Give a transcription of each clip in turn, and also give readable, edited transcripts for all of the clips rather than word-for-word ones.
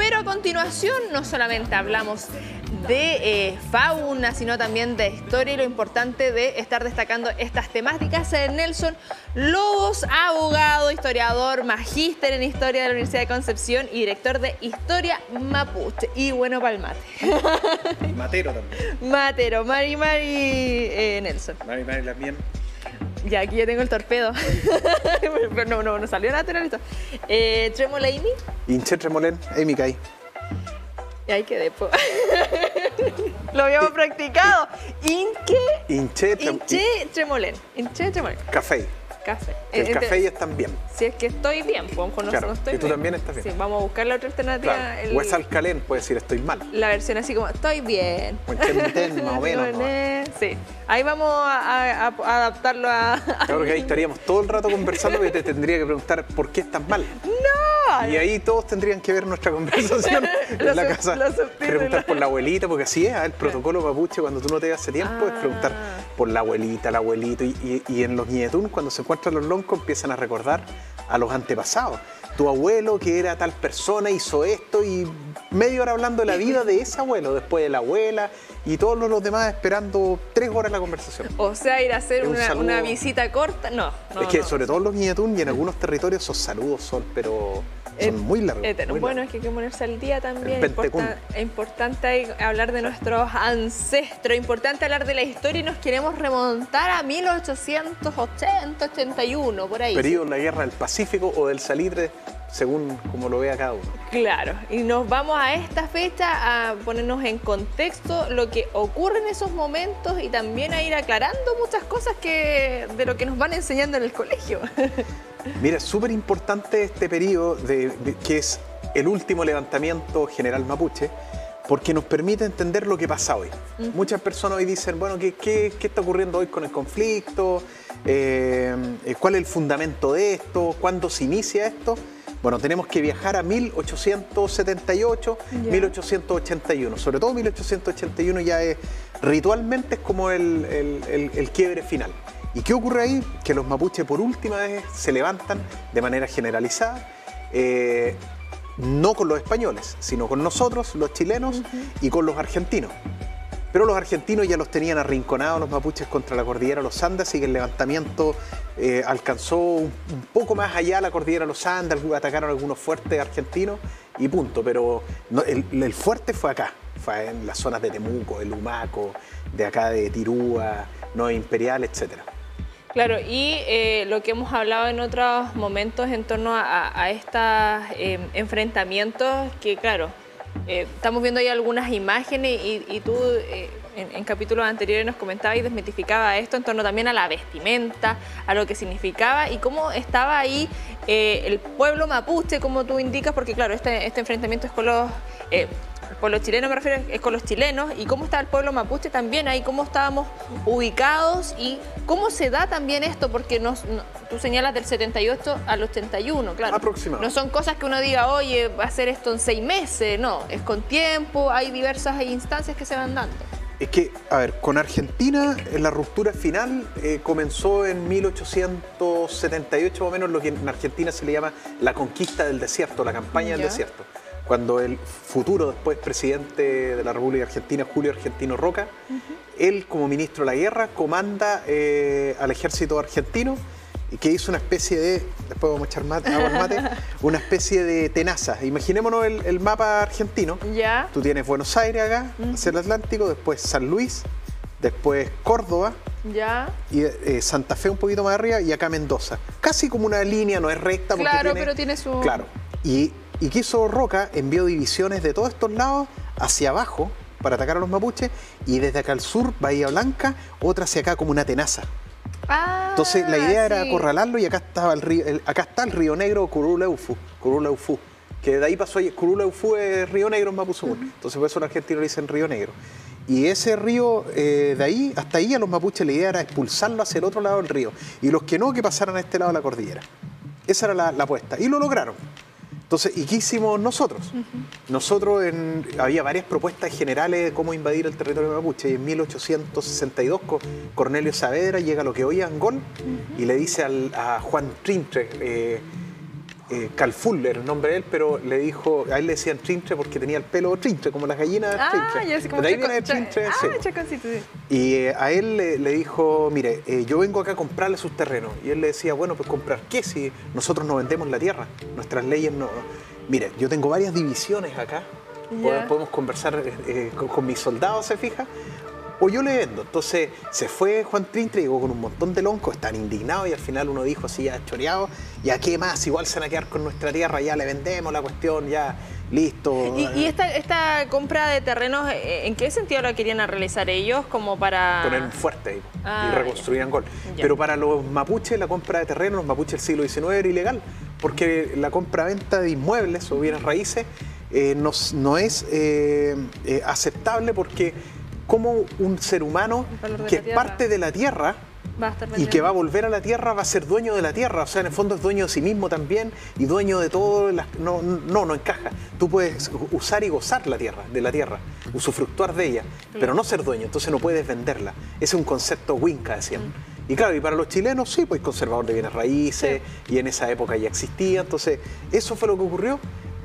Pero a continuación no solamente hablamos de fauna, sino también de historia y lo importante de estar destacando estas temáticas. Nelson Lobos, abogado, historiador, magíster en historia de la Universidad de Concepción y director de Historia Mapuche. Y bueno, para el mate. Matero también. Matero, Mari Nelson. Mari también. Ya, aquí ya tengo el torpedo. no salió naturalito. Tremolén Amy. Inche Tremolén, Amy Kai. Y ahí quedé, po. Lo habíamos practicado. Inche Tremolén. Inche Tremolén. Café. Café. El café ya están bien. Si es que estoy bien, pues claro, no estoy y tú bien. también estás bien. Sí, vamos a buscar la otra alternativa. Claro. O es alcalén, puede decir estoy mal. La versión así como estoy bien. O en más o menos. ¿No? Sí. Ahí vamos a adaptarlo a... Claro que ahí estaríamos todo el rato conversando y te tendría que preguntar por qué estás mal. ¡No! Y ahí todos tendrían que ver nuestra conversación en la casa. Preguntar por la abuelita, porque así es, el protocolo mapuche cuando tú no te das hace tiempo es preguntar por la abuelita, el abuelito. Y en los ñetún, cuando se encuentran los loncos, empiezan a recordar a los antepasados. Tu abuelo, que era tal persona, hizo esto, y media hora hablando de la vida de ese abuelo, después de la abuela, y todos los demás esperando 3 horas la conversación. O sea, ir a hacer una visita corta, no. Es que sobre todo en los ñetún y en algunos territorios esos saludos son, pero... son muy largos. Muy bueno, largos. Es que hay que ponerse al día también. Es importante hablar de nuestros ancestros, importante hablar de la historia y nos queremos remontar a 1880, 81, por ahí. Periodo de la Guerra del Pacífico o del Salitre, según como lo vea cada uno. Claro, y nos vamos a esta fecha a ponernos en contexto lo que ocurre en esos momentos y también a ir aclarando muchas cosas de lo que nos van enseñando en el colegio. Mira, es súper importante este periodo que es el último levantamiento general mapuche, porque nos permite entender lo que pasa hoy. Muchas personas hoy dicen, bueno, ¿qué está ocurriendo hoy con el conflicto? ¿Cuál es el fundamento de esto? ¿Cuándo se inicia esto? Bueno, tenemos que viajar a 1878, 1881. Sobre todo 1881 ya ritualmente es como el quiebre final. ¿Y qué ocurre ahí? Que los mapuches por última vez se levantan de manera generalizada, no con los españoles, sino con nosotros, los chilenos, y con los argentinos. Pero los argentinos ya los tenían arrinconados los mapuches contra la cordillera de los Andes, así que el levantamiento alcanzó un poco más allá la cordillera de los Andes, atacaron algunos fuertes argentinos y punto. Pero no, el fuerte fue acá, fue en las zonas de Temuco, de Lumaco, de acá de Tirúa, Nueva Imperial, etcétera. Claro, y lo que hemos hablado en otros momentos en torno a estos enfrentamientos, que claro, estamos viendo ahí algunas imágenes y tú en capítulos anteriores nos comentabas y desmitificabas esto en torno también a la vestimenta, a lo que significaba y cómo estaba ahí el pueblo mapuche, como tú indicas, porque claro, este enfrentamiento es con los chilenos, me refiero, es con los chilenos, y cómo está el pueblo mapuche también ahí, cómo estábamos ubicados y cómo se da también esto, porque tú señalas del 78 al 81, claro. Aproximadamente. No son cosas que uno diga, oye, va a hacer esto en 6 meses, no, es con tiempo, hay diversas instancias que se van dando. Es que, a ver, con Argentina, la ruptura final comenzó en 1878, más o menos, lo que en Argentina se le llama la conquista del desierto, la campaña del desierto. Cuando el futuro después presidente de la República Argentina, Julio Argentino Roca, él como ministro de la guerra comanda al ejército argentino, y que hizo una especie de, después vamos a echar agua al mate, una especie de tenaza. Imaginémonos el mapa argentino. Ya. Tú tienes Buenos Aires acá, hacia el Atlántico, después San Luis, después Córdoba, ya. Y Santa Fe un poquito más arriba, y acá Mendoza. Casi como una línea, no es recta. Porque pero tiene su... Claro. ¿Y qué hizo Roca? Envió divisiones de todos estos lados hacia abajo para atacar a los mapuches, y desde acá al sur, Bahía Blanca, otra hacia acá como una tenaza. Entonces la idea era acorralarlo, y acá estaba acá está el río Negro Curuleufu, que de ahí pasó, Curuleufu es Río Negro en Mapuzungún. Entonces por eso los argentinos le dicen Río Negro. Y ese río, de ahí hasta ahí, a los mapuches la idea era expulsarlo hacia el otro lado del río, y los que no, que pasaran a este lado de la cordillera. Esa era la apuesta, y lo lograron. Entonces, ¿y qué hicimos nosotros? Nosotros, había varias propuestas generales de cómo invadir el territorio mapuche, y en 1862 Cornelio Saavedra llega a lo que hoy es Angol, y le dice a Juan Trintre, Calful era el nombre de él, pero le dijo, a él le decían trintre porque tenía el pelo trintre, como las gallinas trintre. Ya sé, como de ahí viene el trintre. Chaconcito, sí. Y a él le dijo, mire, yo vengo acá a comprarle sus terrenos. Y él le decía, bueno, pues comprar qué si nosotros no vendemos la tierra, nuestras leyes no... Mire, yo tengo varias divisiones acá, podemos conversar con mis soldados, ¿se fija? O yo le vendo. Entonces se fue Juan Trintre, llegó con un montón de loncos, están indignados y al final uno dijo así, ya choreado, ya qué más, igual se van a quedar con nuestra tierra, ya le vendemos la cuestión, ya listo. ¿Y esta compra de terrenos, en qué sentido la querían realizar ellos? Como para... poner un fuerte y reconstruir Angol. Pero para los mapuches la compra de terrenos, los mapuches del siglo XIX era ilegal, porque la compra-venta de inmuebles o bienes raíces no es aceptable porque... como un ser humano que es parte de la tierra y que va a volver a la tierra va a ser dueño de la tierra, o sea, en el fondo es dueño de sí mismo también y dueño de todo, no encaja. Tú puedes usar y gozar de la tierra, usufructuar de ella, pero no ser dueño, entonces no puedes venderla. Ese es un concepto Winca, decían. Y claro, y para los chilenos sí, pues conservador de bienes raíces, y en esa época ya existía, entonces eso fue lo que ocurrió.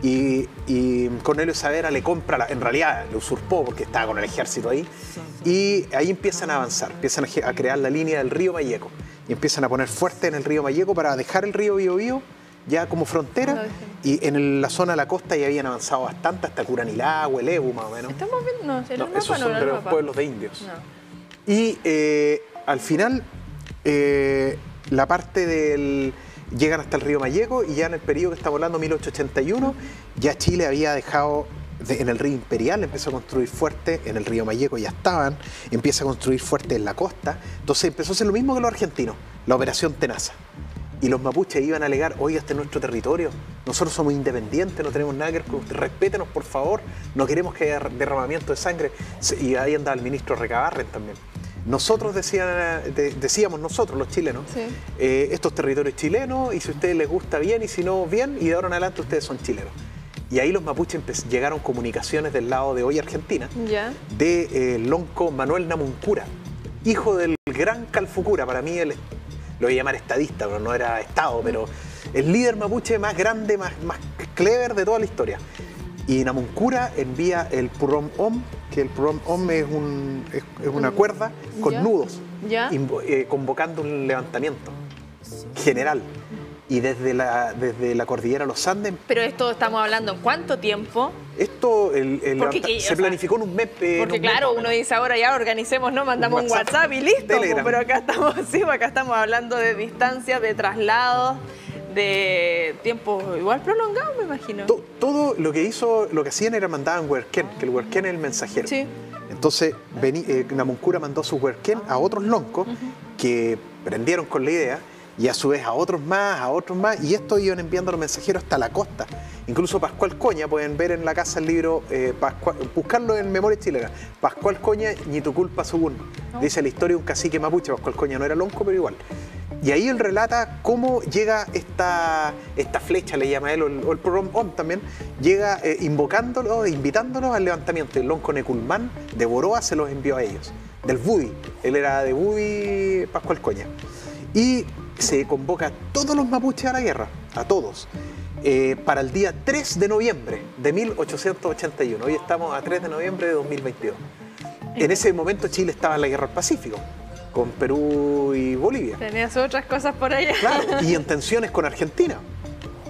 Y Cornelio Saavedra le compra, en realidad le usurpó porque estaba con el ejército ahí, y ahí empiezan a avanzar, empiezan a crear la línea del río Mayeco, y empiezan a poner fuerte en el río Mayeco para dejar el río Biobío ya como frontera, y en la zona de la costa ya habían avanzado bastante, hasta Curanilagua, Lebu más o menos. ¿Estamos viendo? No, esos son de los pueblos de indios. No. Y al final, la parte del... llegan hasta el río Mayeco y ya en el periodo que estamos hablando, 1881, ya Chile había dejado, en el río Imperial empezó a construir fuertes, en el río Mayeco ya estaban, empieza a construir fuertes en la costa, entonces empezó a hacer lo mismo que los argentinos, la operación Tenaza. Y los mapuches iban a alegar, oiga, este es nuestro territorio, nosotros somos independientes, no tenemos nada que ver con usted, respétenos por favor, no queremos que haya derramamiento de sangre. Y ahí andaba el ministro Recabarren también. Nosotros decíamos nosotros, los chilenos, estos territorios chilenos, y si a ustedes les gusta bien, y si no, bien, y de ahora en adelante ustedes son chilenos. Y ahí los mapuches llegaron comunicaciones del lado de hoy Argentina, de lonco Manuel Namuncura, hijo del gran Calfucura. Para mí, lo voy a llamar estadista, pero no era estado, pero el líder mapuche más grande, más clever de toda la historia. Y Namuncura envía el Purrom Om, que el Purrom Om es una cuerda con nudos, convocando un levantamiento general. Y desde la cordillera de los Andes... Pero esto estamos hablando ¿en cuánto tiempo? Esto se planificó en un mes. Porque claro, uno dice ahora ya organicemos, ¿no? Mandamos un WhatsApp y listo. Pero acá estamos hablando de distancias, de traslados, de tiempos igual prolongados, me imagino. Todo lo que hacían era mandaban huerquén, que el huerquén es el mensajero. Sí. Entonces Namuncura mandó su huerquén a otros loncos que prendieron con la idea, y a su vez a otros más, y estos iban enviando los mensajeros hasta la costa. Incluso Pascual Coña, pueden ver en la casa el libro, buscarlo en Memoria Chilena, Pascual Coña, Ni tu culpa Sugun. Dice la historia de un cacique mapuche. Pascual Coña no era lonco, pero igual. Y ahí él relata cómo llega esta flecha, le llama él, o el Purrom Om también, llega invitándolos al levantamiento. El lonco Neculmán de Boroa se los envió a ellos, del Budi. Él era de Budi, Pascual Coña. Y se convoca a todos los mapuches a la guerra, a todos, para el día 3 de noviembre de 1881. Hoy estamos a 3 de noviembre de 2022. En ese momento Chile estaba en la guerra del Pacífico, con Perú y Bolivia. Tenías otras cosas por allá. Claro, y en tensiones con Argentina,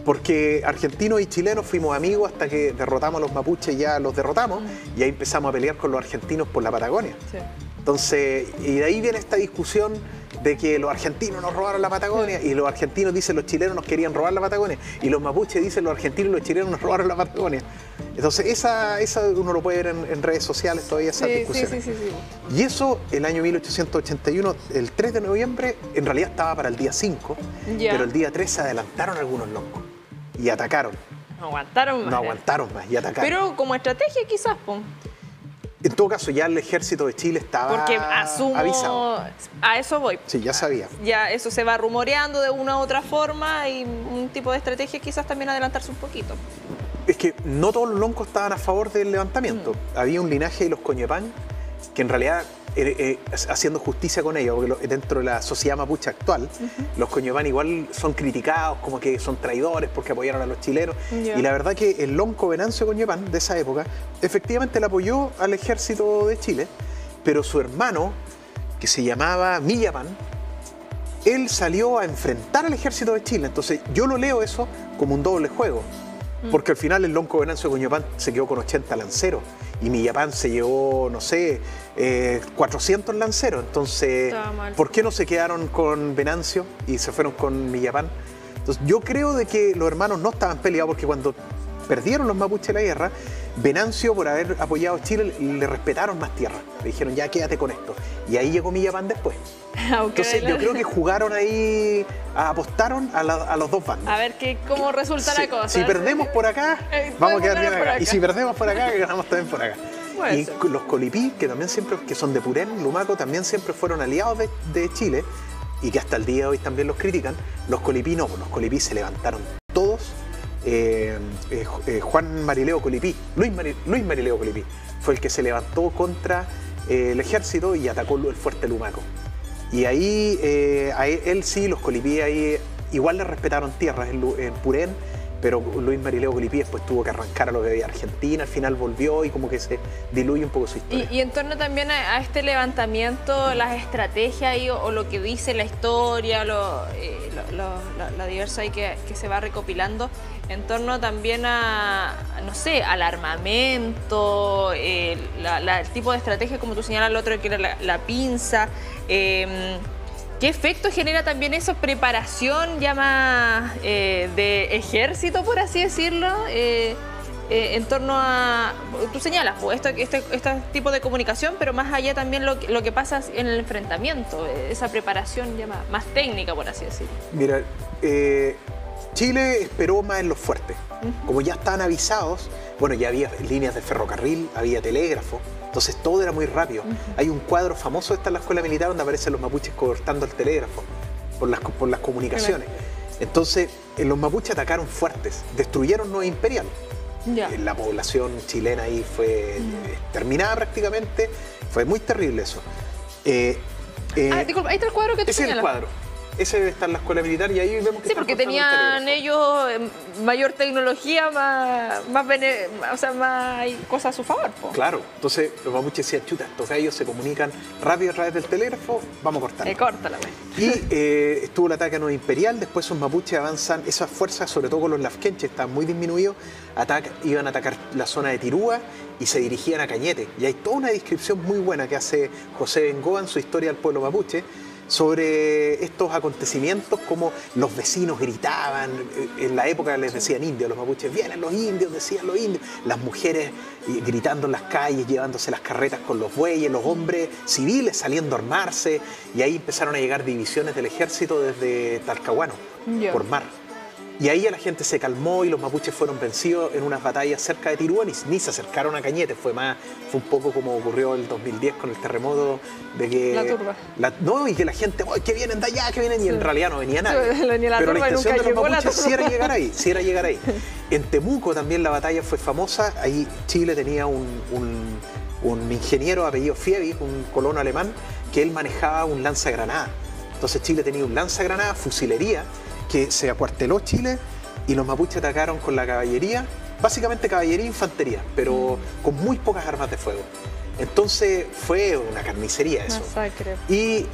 porque argentinos y chilenos fuimos amigos hasta que derrotamos a los mapuches, ya los derrotamos, y ahí empezamos a pelear con los argentinos por la Patagonia. Sí. Entonces, y de ahí viene esta discusión de que los argentinos nos robaron la Patagonia, y los argentinos dicen los chilenos nos querían robar la Patagonia, y los mapuches dicen los argentinos y los chilenos nos robaron la Patagonia. Entonces esa uno lo puede ver en redes sociales todavía, esas discusiones. Sí. Y eso, el año 1881, el 3 de noviembre, en realidad estaba para el día 5, pero el día 3 se adelantaron algunos loncos y atacaron. No aguantaron más. Y atacaron. Pero como estrategia quizás, po. En todo caso, ya el ejército de Chile estaba avisado. A eso voy. Sí, ya sabía. Ya eso se va rumoreando de una u otra forma, y un tipo de estrategia quizás también adelantarse un poquito. Es que no todos los loncos estaban a favor del levantamiento. Había un linaje de los Coñepán que en realidad haciendo justicia con ellos, porque dentro de la sociedad mapuche actual, los Coñuepán igual son criticados como que son traidores porque apoyaron a los chilenos. Y la verdad que el lonco Venancio Coñuepán de esa época efectivamente le apoyó al ejército de Chile, pero su hermano, que se llamaba Millapán, él salió a enfrentar al ejército de Chile. Entonces yo lo leo eso como un doble juego, porque al final el lonco Venancio Coñuepán se quedó con 80 lanceros y Millapán se llevó, no sé, 400 lanceros. Entonces, ¿por qué no se quedaron con Venancio y se fueron con Millapán? Entonces yo creo de que los hermanos no estaban peleados, porque cuando perdieron los mapuches la guerra, Venancio, por haber apoyado a Chile, le respetaron más tierra. Le dijeron, ya quédate con esto. Y ahí llegó Millapán después. Entonces yo creo que jugaron ahí, apostaron a los dos bandos. A ver cómo resulta la cosa. Si perdemos por acá, vamos a quedar bien acá. Y si perdemos por acá, ganamos también por acá. Y los colipí, que también siempre, que son de Purén, Lumaco, también siempre fueron aliados de Chile, y que hasta el día de hoy también los critican. Los colipí no, los colipí se levantaron todos. Juan Marileo Colipí, Luis Marileo Colipí, fue el que se levantó contra el ejército y atacó el fuerte Lumaco. Y ahí, a él sí, los colipí ahí igual le respetaron tierras en Purén, pero Luis Marileo Colipí después tuvo que arrancar a lo que había Argentina, al final volvió y como que se diluye un poco su historia. Y en torno también a este levantamiento, las estrategias o lo que dice la historia, la diversa ahí que se va recopilando, en torno también no sé, al armamento, el tipo de estrategia, como tú señalas, el otro que era la pinza. ¿Qué efecto genera también eso? Preparación ya más de ejército, por así decirlo, en torno a... Tú señalas, pues, este tipo de comunicación, pero más allá también lo que pasa en el enfrentamiento, esa preparación ya más técnica, por así decirlo. Mira, Chile esperó más en los fuertes. Como ya estaban avisados, bueno, ya había líneas de ferrocarril, había telégrafo, entonces todo era muy rápido. Hay un cuadro famoso en la escuela militar donde aparecen los mapuches cortando el telégrafo por las comunicaciones. Entonces, los mapuches atacaron fuertes, destruyeron Nueva Imperial. La población chilena ahí fue terminada prácticamente, fue muy terrible eso. Disculpa, ahí está el cuadro que tú señalas. Ese es el cuadro. Ese debe estar en la escuela militar y ahí vemos que... Sí, porque tenían ellos mayor tecnología, más cosas a su favor. Po. Claro, entonces los mapuches decían, chuta, estos gallos se comunican rápido a través del telégrafo, vamos a cortar. Córtala, Y estuvo el ataque a Nueva Imperial, después esos mapuches avanzan, esas fuerzas, sobre todo con los lafkenches, estaban muy disminuidos, iban a atacar la zona de Tirúa y se dirigían a Cañete. Y hay toda una descripción muy buena que hace José Bengoa en su Historia del Pueblo Mapuche, sobre estos acontecimientos, como los vecinos gritaban, en la época les decían indios, los mapuches, vienen los indios, decían los indios, las mujeres gritando en las calles, llevándose las carretas con los bueyes, los hombres civiles saliendo a armarse, y ahí empezaron a llegar divisiones del ejército desde Talcahuano, por mar. Y ahí la gente se calmó y los mapuches fueron vencidos en unas batallas cerca de Tirúa, ni se acercaron a Cañete, fue un poco como ocurrió el 2010 con el terremoto de que... La turba. Y que la gente, ¡ay, que vienen de allá, que vienen! Y en realidad no venía nadie. Pero la intención de los mapuches sí era llegar ahí, En Temuco también la batalla fue famosa, ahí Chile tenía un ingeniero apellido Fiebig, un colono alemán, que él manejaba un lanzagranada. Entonces Chile tenía un lanzagranada, fusilería, que se acuarteló Chile y los mapuches atacaron con la caballería, básicamente caballería e infantería, pero con muy pocas armas de fuego. Entonces fue una carnicería eso. Masacre. Y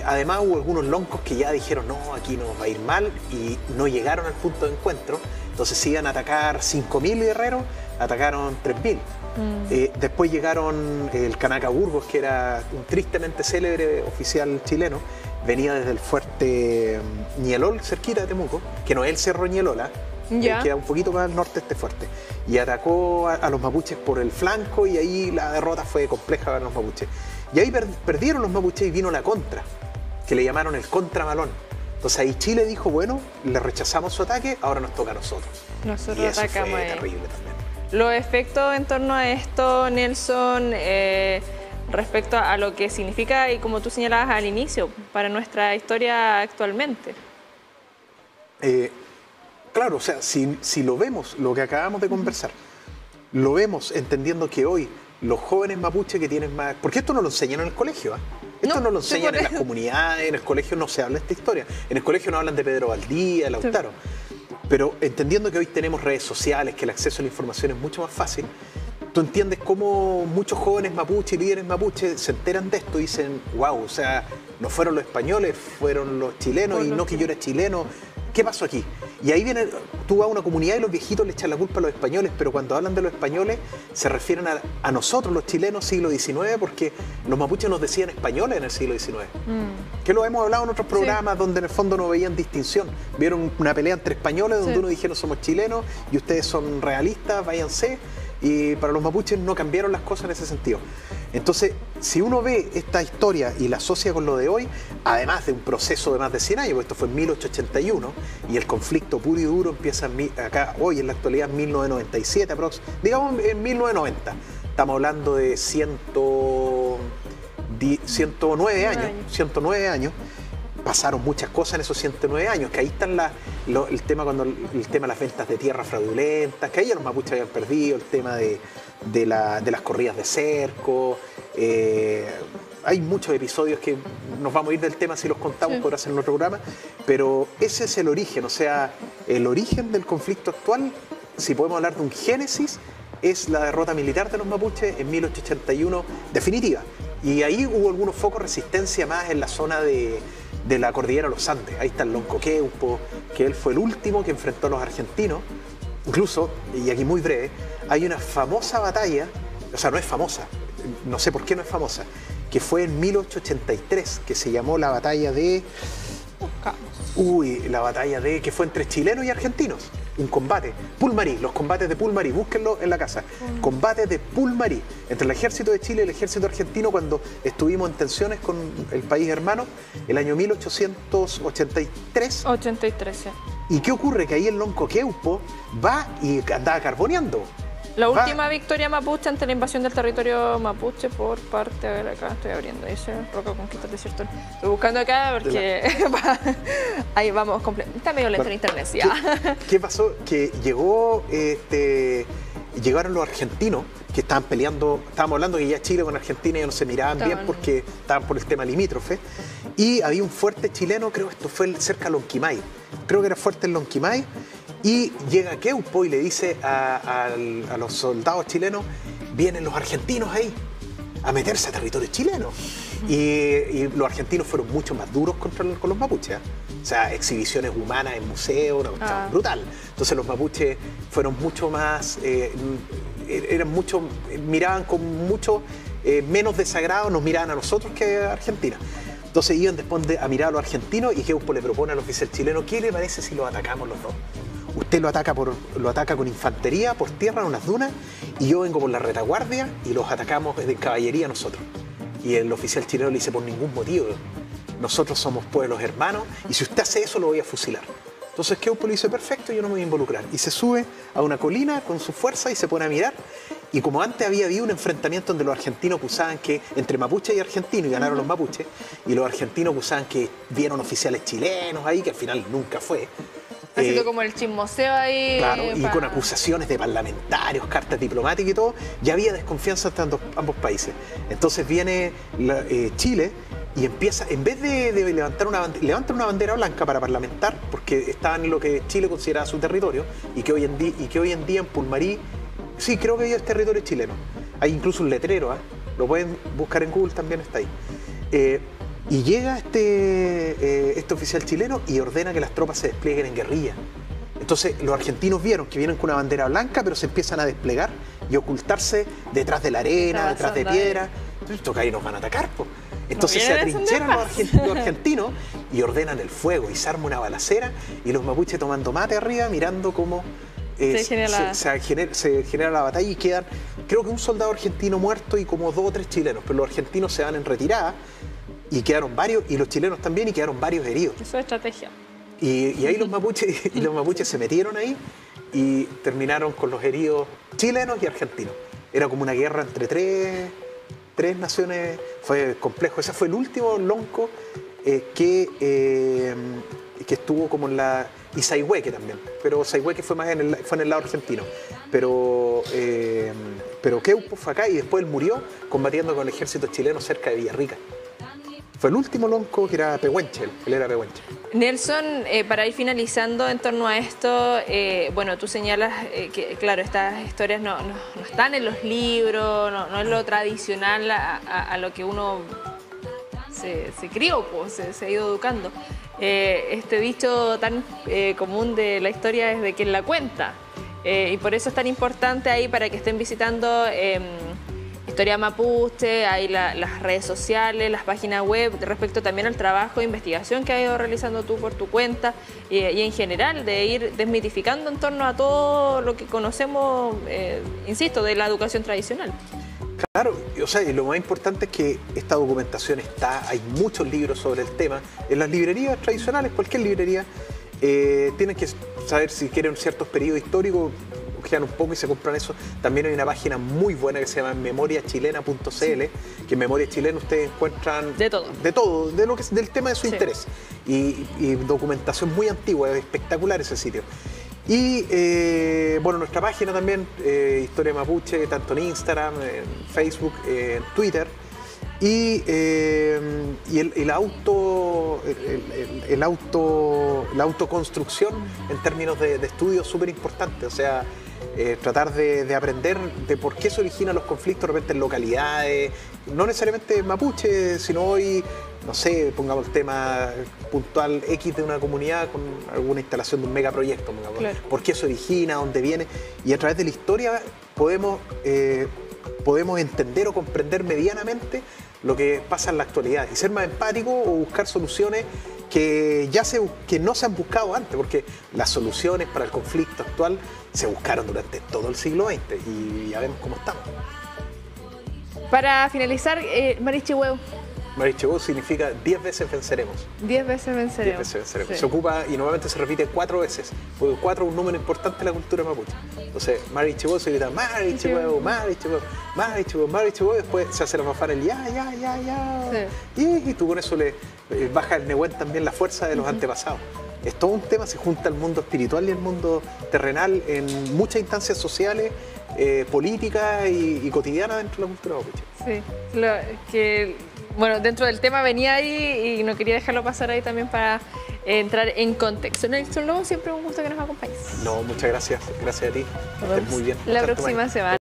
además hubo algunos loncos que ya dijeron, no, aquí nos va a ir mal, y no llegaron al punto de encuentro. Entonces si iban a atacar 5.000 guerreros, atacaron 3.000. Después llegaron el Canaca Burgos, que era un tristemente célebre oficial chileno, venía desde el fuerte Ñelol, cerquita de Temuco, que no es el cerro Ñelola, queda un poquito más al norte este fuerte, y atacó a los mapuches por el flanco, y ahí la derrota fue compleja para los mapuches. Y ahí perdieron los mapuches y vino la contra, que le llamaron el contramalón. Entonces ahí Chile dijo, bueno, le rechazamos su ataque, ahora nos toca a nosotros. Nosotros y eso atacamos. Fue terrible también. Los efectos en torno a esto, Nelson, respecto a lo que significa, y como tú señalabas al inicio, para nuestra historia actualmente. Claro, o sea, si lo vemos, lo que acabamos de conversar, lo vemos entendiendo que hoy los jóvenes mapuches que tienen más... Porque esto no lo enseñan en el colegio, ¿eh? Esto no lo enseñan en las comunidades, en el colegio no se habla esta historia. En el colegio no hablan de Pedro Valdía, de Lautaro. Sí. Pero entendiendo que hoy tenemos redes sociales, que el acceso a la información es mucho más fácil, tú entiendes cómo muchos jóvenes mapuches y líderes mapuches se enteran de esto y dicen, wow, o sea, no fueron los españoles, fueron los chilenos, y no que yo era chileno. ¿Qué pasó aquí? Y ahí viene, tú vas a una comunidad y los viejitos le echan la culpa a los españoles, pero cuando hablan de los españoles se refieren a nosotros, los chilenos, siglo XIX, porque los mapuches nos decían españoles en el siglo XIX. Que lo hemos hablado en otros programas, sí, donde en el fondo no veían distinción. Vieron una pelea entre españoles donde, sí, uno dijeron somos chilenos y ustedes son realistas, váyanse. Y para los mapuches no cambiaron las cosas en ese sentido. Entonces, si uno ve esta historia y la asocia con lo de hoy, además de un proceso de más de 100 años, porque esto fue en 1881, y el conflicto puro y duro empieza acá hoy, en la actualidad, en 1997, digamos en 1990. Estamos hablando de 109 años. Pasaron muchas cosas en esos 109 años, que ahí están el tema de las ventas de tierra fraudulentas, que ahí los mapuches habían perdido, el tema de las corridas de cerco. Hay muchos episodios que nos vamos a ir del tema si los contamos, sí, por hacer nuestro programa, pero ese es el origen, o sea, el origen del conflicto actual, si podemos hablar de un génesis, es la derrota militar de los mapuches en 1881 definitiva. Y ahí hubo algunos focos de resistencia más en la zona de la cordillera de los Andes. Ahí está el Loncoqueupo, que él fue el último que enfrentó a los argentinos. Incluso, y aquí muy breve, hay una famosa batalla, o sea, no es famosa, no sé por qué no es famosa, que fue en 1883, que se llamó la batalla de... que fue entre chilenos y argentinos. Un combate, Pulmarí, los combates de Pulmarí, búsquenlo en la casa. Combates de Pulmarí, entre el ejército de Chile y el ejército argentino cuando estuvimos en tensiones con el país hermano, el año 1883. 83, sí. ¿Y qué ocurre? Que ahí el Loncoqueupo va y andaba carboneando. La última victoria mapuche ante la invasión del territorio mapuche por parte, a ver acá estoy abriendo, dice Roca Conquista del Desierto. Estoy buscando acá porque ahí vamos, está medio lento el internet. ¿Qué pasó? Que llegaron los argentinos que estaban peleando, estábamos hablando que ya Chile con Argentina ya no se miraban bien porque estaban por el tema limítrofe, y había un fuerte chileno, creo que esto fue cerca de Lonquimay, creo que era fuerte en Lonquimay. Y llega Queupo y le dice a los soldados chilenos, vienen los argentinos ahí a meterse a territorio chileno. Y los argentinos fueron mucho más duros con los mapuches. O sea, exhibiciones humanas en museos, una cuestión brutal. Entonces los mapuches fueron mucho más, miraban con mucho menos desagrado, nos miraban a nosotros que a Argentina. Entonces iban después a mirar a los argentinos y Queupo le propone al oficial chileno, ¿qué le parece si los atacamos los dos? Usted lo ataca con infantería por tierra en unas dunas y yo vengo por la retaguardia y los atacamos de caballería nosotros. Y el oficial chileno le dice, por ningún motivo, nosotros somos pueblos hermanos y si usted hace eso lo voy a fusilar. Entonces Queupo le dice, perfecto, yo no me voy a involucrar. Y se sube a una colina con su fuerza y se pone a mirar. Y como antes había habido un enfrentamiento donde los argentinos acusaban que, entre mapuche y argentino, y ganaron los mapuches, y los argentinos acusaban que vieron oficiales chilenos ahí, que al final nunca fue. Ha sido como el chismoseo ahí. Claro, y con acusaciones de parlamentarios, cartas diplomáticas y todo, ya había desconfianza entre ambos países. Entonces viene Chile y empieza, en vez de levantar levanta una bandera blanca para parlamentar, porque estaban en lo que Chile consideraba su territorio, y que hoy en día en Pulmarí, sí, creo que ya es territorio chileno. Hay incluso un letrero, lo pueden buscar en Google, también está ahí. Y llega este oficial chileno y ordena que las tropas se desplieguen en guerrilla. Entonces los argentinos vieron que vienen con una bandera blanca, pero se empiezan a desplegar y ocultarse detrás de la arena, detrás de piedra. Entonces estos ahí nos van a atacar, pues. Entonces se atrincheran los argentinos y ordenan el fuego y se arma una balacera y los mapuches tomando mate arriba, mirando cómo se genera la batalla y quedan, creo que un soldado argentino muerto y como 2 o 3 chilenos, pero los argentinos se van en retirada y quedaron varios, y los chilenos también, y quedaron varios heridos. Eso es estrategia. Y ahí los mapuches se metieron ahí y terminaron con los heridos chilenos y argentinos. Era como una guerra entre tres naciones, fue complejo. Ese fue el último lonco que estuvo como en la... Y Sayhueque también, pero Sayhueque fue más en el lado argentino. Pero pero Queupo fue acá y después él murió combatiendo con el ejército chileno cerca de Villarrica. Fue el último lonco que era pehuenche, él era pehuenche. Nelson, para ir finalizando en torno a esto, bueno, tú señalas que, claro, estas historias no están en los libros, no es lo tradicional a lo que uno se crió, pues, se ha ido educando. Este dicho tan común de la historia es de quien la cuenta. Y por eso es tan importante ahí para que estén visitando Historia Mapuche, hay las redes sociales, las páginas web, respecto también al trabajo de investigación que has ido realizando tú por tu cuenta y en general de ir desmitificando en torno a todo lo que conocemos, insisto, de la educación tradicional. Claro, o sea, y lo más importante es que esta documentación está, hay muchos libros sobre el tema, en las librerías tradicionales, cualquier librería, tienen que saber si quieren ciertos periodos históricos, ojean un poco y se compran eso. También hay una página muy buena que se llama memoriachilena.cl, que en Memoria Chilena ustedes encuentran de todo, del tema de su interés. Y documentación muy antigua, es espectacular ese sitio. Y bueno, nuestra página también, Historia Mapuche, tanto en Instagram, en Facebook, en Twitter. Y la autoconstrucción en términos de estudio es súper importante. O sea, tratar de aprender de por qué se originan los conflictos de repente en localidades, no necesariamente mapuche, sino hoy, no sé, pongamos el tema puntual X de una comunidad con alguna instalación de un megaproyecto, claro. ¿Por qué se origina? ¿Dónde viene? Y a través de la historia podemos entender o comprender medianamente lo que pasa en la actualidad y ser más empático o buscar soluciones que no se han buscado antes, porque las soluciones para el conflicto actual se buscaron durante todo el siglo XX y ya vemos cómo estamos. Para finalizar, Marichihueu. Marichihueu significa 10 veces venceremos. 10 veces venceremos. 10 veces venceremos. Sí. Se ocupa y normalmente se repite 4 veces, porque 4 es un número importante en la cultura mapuche. Entonces, Marichihueu se grita Marichihueu, Marichihueu, Marichihueu, Marichihueu, después se hace la fanfara el ya. Sí. Y tú con eso le baja el Nehuen también la fuerza de los antepasados. Es todo un tema, se junta el mundo espiritual y el mundo terrenal en muchas instancias sociales, políticas y cotidianas dentro de la cultura mapuche. Sí, bueno, dentro del tema venía ahí y no quería dejarlo pasar ahí también para entrar en contexto. Nelson Lobo, siempre un gusto que nos acompañes. No, muchas gracias. Gracias a ti. Estés muy bien. La próxima semana.